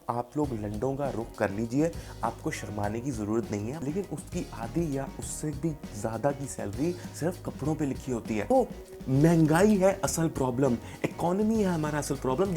आप लोग लंडों का रुख कर लीजिए, आपको शर्माने की ज़रूरत नहीं है। लेकिन उसकी आधी या उससे भी ज़्यादा की सैलरी सिर्फ कपड़ों पे लिखी होती है। तो महंगाई है असल प्रॉब्लम, इकोनॉमी है हमारा असल प्रॉब्लम।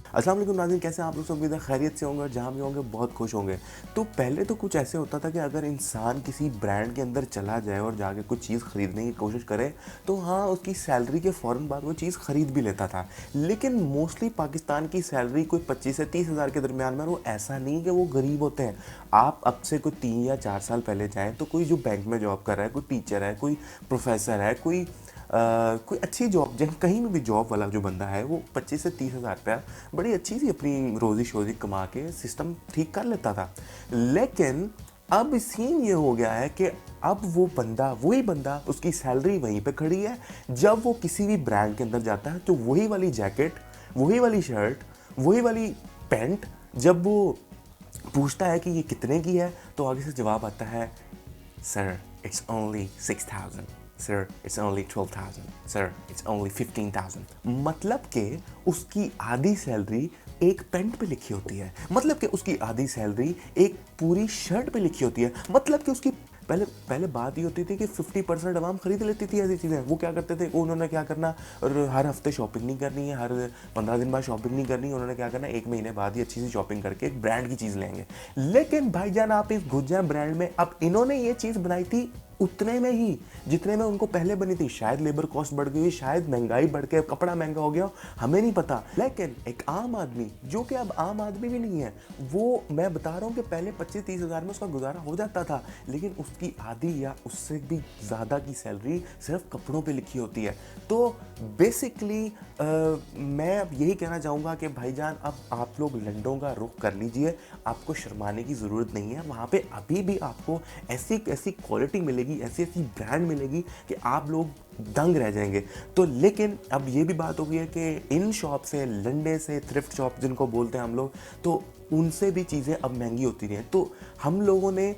अस्सलाम वालेकुम नाज़रीन, कैसे हैं आप लोग? सब उम्मीद है खैरियत से होंगे और जहाँ भी होंगे बहुत खुश होंगे। तो पहले तो कुछ ऐसे होता था कि अगर इंसान किसी ब्रांड के अंदर चला जाए और जाके कुछ चीज़ खरीदने की कोशिश करे तो हाँ, उसकी सैलरी के फ़ौरन बाद वो चीज़ खरीद भी लेता था। लेकिन मोस्टली पाकिस्तान की सैलरी कोई 25 से 30 हज़ार के दरमियान में, और वो ऐसा नहीं कि वो गरीब होते हैं। आप अब से कोई 3 या 4 साल पहले जाएँ तो कोई जो बैंक में जॉब कर रहा है, कोई टीचर है, कोई प्रोफेसर है, कोई अच्छी जॉब, जहाँ कहीं में भी जॉब वाला जो बंदा है, वो 25 से 30 हज़ार रुपया बड़ी अच्छी सी अपनी रोज़ी शोज़ी कमा के सिस्टम ठीक कर लेता था। लेकिन अब सीन ये हो गया है कि अब वो बंदा, वही बंदा, उसकी सैलरी वहीं पे खड़ी है। जब वो किसी भी ब्रांड के अंदर जाता है तो वही वाली जैकेट, वही वाली शर्ट, वही वाली पैंट, जब वो पूछता है कि ये कितने की है तो आगे से जवाब आता है, sir it's only 6,000, sir it's only 12,000, sir it's only 15,000। मतलब कि उसकी आधी सैलरी एक पैंट पे लिखी होती है, मतलब कि उसकी आधी सैलरी एक पूरी शर्ट पे लिखी होती है, मतलब कि उसकी पहले पहले बात ये होती थी कि 50% आवाम खरीद लेती थी ऐसी चीज़ें। वो क्या करते थे, उन्होंने क्या करना, और हर हफ्ते शॉपिंग नहीं करनी है, हर 15 दिन बाद शॉपिंग नहीं करनी है, उन्होंने क्या करना, 1 महीने बाद ही अच्छी सी शॉपिंग करके एक ब्रांड की चीज़ लेंगे। लेकिन भाईजान, आप इस घुस जाए ब्रांड में, अब इन्होंने ये चीज़ बनाई थी उतने में ही जितने में उनको पहले बनी थी। शायद लेबर कॉस्ट बढ़ गई, शायद महंगाई बढ़ के कपड़ा महंगा हो गया, हमें नहीं पता। लेकिन एक आम आदमी, जो कि अब आम आदमी भी नहीं है, वो, मैं बता रहा हूँ कि पहले 25-30 हज़ार में उसका गुजारा हो जाता था, लेकिन उसकी आधी या उससे भी ज़्यादा की सैलरी सिर्फ कपड़ों पे लिखी होती है। तो बेसिकली मैं अब यही कहना चाहूँगा कि भाईजान, अब आप लोग लंडों का रुख कर लीजिए, आपको शर्माने की ज़रूरत नहीं है। वहाँ पे अभी भी आपको ऐसी ऐसी क्वालिटी मिलेगी, ऐसी ऐसी ब्रांड मिलेगी कि आप लोग दंग रह जाएंगे। तो लेकिन अब ये भी बात हो गई है कि इन शॉप से, लंडे से, थ्रिफ्ट शॉप जिनको बोलते हैं हम लोग, तो उनसे भी चीज़ें अब महंगी होती रही हैं। तो हम लोगों ने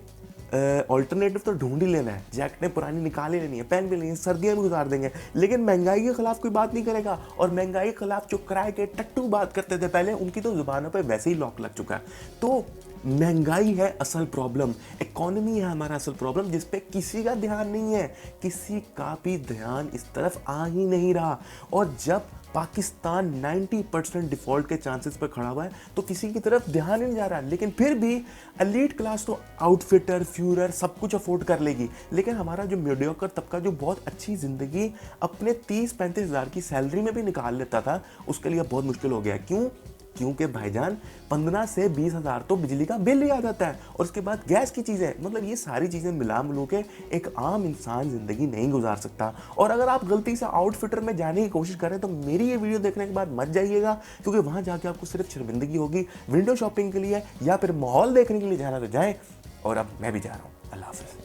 ऑल्टरनेटिव तो ढूंढ ही लेना है। जैकेटें पुरानी निकाल ही लेनी है, पहन भी लेनी है, सर्दियाँ भी गुजार देंगे। लेकिन महंगाई के खिलाफ कोई बात नहीं करेगा। और महंगाई के खिलाफ जो किराए के टट्टू बात करते थे पहले, उनकी तो जुबानों पे वैसे ही लॉक लग चुका है। तो महंगाई है असल प्रॉब्लम, इकोनॉमी है हमारा असल प्रॉब्लम, जिस पे किसी का ध्यान नहीं है, किसी का भी ध्यान इस तरफ आ ही नहीं रहा। और जब पाकिस्तान 90% डिफॉल्ट के चांसेस पर खड़ा हुआ है तो किसी की तरफ ध्यान ही नहीं जा रहा। लेकिन फिर भी एलीट क्लास तो आउटफिटर, फ्यूरर सब कुछ अफोर्ड कर लेगी। लेकिन हमारा जो मीडियोकर तबका, जो बहुत अच्छी ज़िंदगी अपने 30-35 हज़ार की सैलरी में भी निकाल लेता था, उसके लिए बहुत मुश्किल हो गया। क्यों? क्योंकि भाईजान 15 से 20 हज़ार तो बिजली का बिल ही आ जाता है, और उसके बाद गैस की चीज़ें, मतलब ये सारी चीज़ें मिला मिलू के एक आम इंसान ज़िंदगी नहीं गुजार सकता। और अगर आप गलती से आउटफिटर में जाने की कोशिश करें तो मेरी ये वीडियो देखने के बाद मत जाइएगा, क्योंकि वहाँ जाके आपको सिर्फ शर्मिंदगी होगी। विंडो शॉपिंग के लिए या फिर माहौल देखने के लिए जाना तो जाएँ। और अब मैं भी जा रहा हूँ। अल्लाह हाफ़िज़।